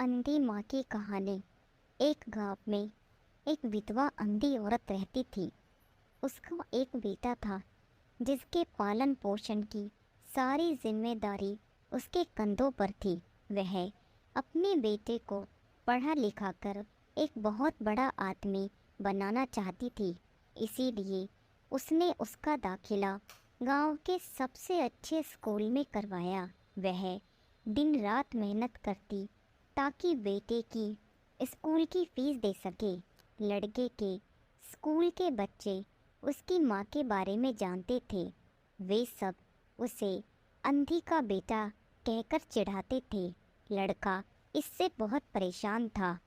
अंधी माँ की कहानी। एक गांव में एक विधवा अंधी औरत रहती थी। उसका एक बेटा था जिसके पालन पोषण की सारी जिम्मेदारी उसके कंधों पर थी। वह अपने बेटे को पढ़ा लिखा कर एक बहुत बड़ा आदमी बनाना चाहती थी। इसीलिए उसने उसका दाखिला गांव के सबसे अच्छे स्कूल में करवाया। वह दिन रात मेहनत करती ताकि बेटे की स्कूल की फीस दे सके। लड़के के स्कूल के बच्चे उसकी माँ के बारे में जानते थे। वे सब उसे अंधी का बेटा कहकर चिढ़ाते थे। लड़का इससे बहुत परेशान था।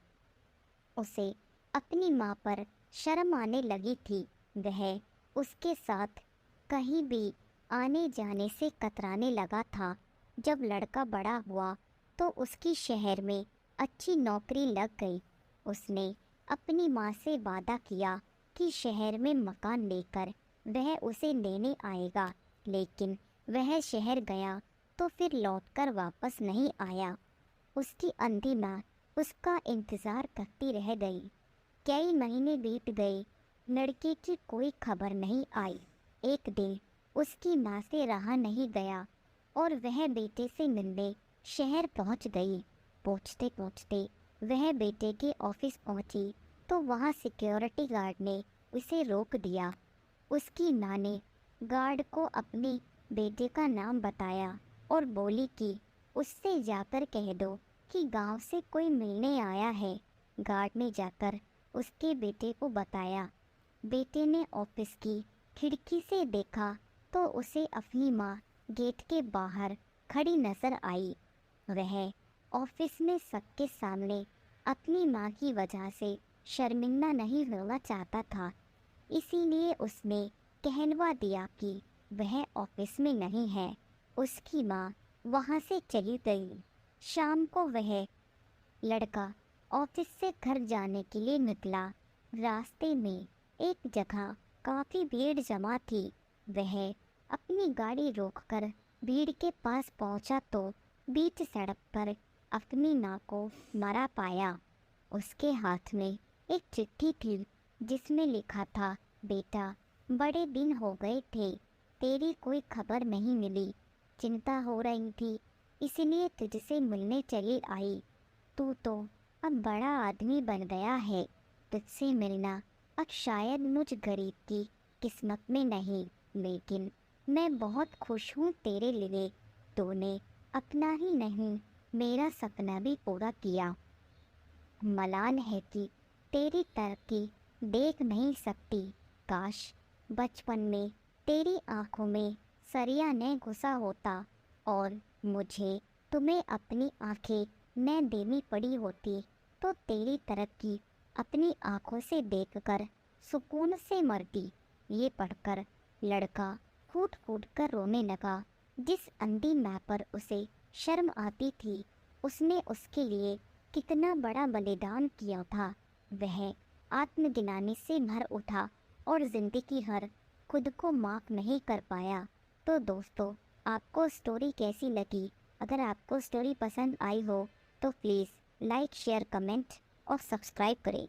उसे अपनी माँ पर शर्म आने लगी थी। वह उसके साथ कहीं भी आने जाने से कतराने लगा था। जब लड़का बड़ा हुआ तो उसकी शहर में अच्छी नौकरी लग गई। उसने अपनी माँ से वादा किया कि शहर में मकान लेकर वह उसे लेने आएगा, लेकिन वह शहर गया तो फिर लौटकर वापस नहीं आया। उसकी अंधी माँ उसका इंतज़ार करती रह गई। कई महीने बीत गए, लड़के की कोई खबर नहीं आई। एक दिन उसकी माँ से रहा नहीं गया और वह बेटे से मिलने शहर पहुंच गई। पहुंचते पहुंचते वह बेटे के ऑफिस पहुंची तो वहां सिक्योरिटी गार्ड ने उसे रोक दिया। उसकी माँ ने गार्ड को अपने बेटे का नाम बताया और बोली कि उससे जाकर कह दो कि गांव से कोई मिलने आया है। गार्ड ने जाकर उसके बेटे को बताया। बेटे ने ऑफिस की खिड़की से देखा तो उसे अपनी माँ गेट के बाहर खड़ी नजर आई। वह ऑफिस में सबके सामने अपनी माँ की वजह से शर्मिंदा नहीं होना चाहता था। इसीलिए उसने कहलवा दिया कि वह ऑफिस में नहीं है। उसकी माँ वहाँ से चली गई। शाम को वह लड़का ऑफिस से घर जाने के लिए निकला। रास्ते में एक जगह काफ़ी भीड़ जमा थी। वह अपनी गाड़ी रोककर भीड़ के पास पहुंचा तो बीच सड़क पर अपनी माँ को मरा पाया। उसके हाथ में एक चिट्ठी थी जिसमें लिखा था, बेटा, बड़े दिन हो गए थे, तेरी कोई खबर नहीं मिली। चिंता हो रही थी, इसलिए तुझसे मिलने चली आई। तू तो अब बड़ा आदमी बन गया है। तुझसे मिलना अब शायद मुझ गरीब की किस्मत में नहीं, लेकिन मैं बहुत खुश हूँ तेरे लिए। तूने अपना ही नहीं, मेरा सपना भी पूरा किया। मलाल है कि तेरी तरक्की देख नहीं सकती। काश बचपन में तेरी आंखों में सरिया न घुसा होता और मुझे तुम्हें अपनी आंखें न देनी पड़ी होती, तो तेरी तरक्की अपनी आंखों से देखकर सुकून से मरती। ये पढ़कर लड़का फूट फूट कर रोने लगा। जिस अंधी माँ पर उसे शर्म आती थी, उसने उसके लिए कितना बड़ा बलिदान किया था। वह आत्मग्लानि से भर उठा और जिंदगी भर खुद को माफ नहीं कर पाया। तो दोस्तों, आपको स्टोरी कैसी लगी? अगर आपको स्टोरी पसंद आई हो तो प्लीज़ लाइक, शेयर, कमेंट और सब्सक्राइब करें।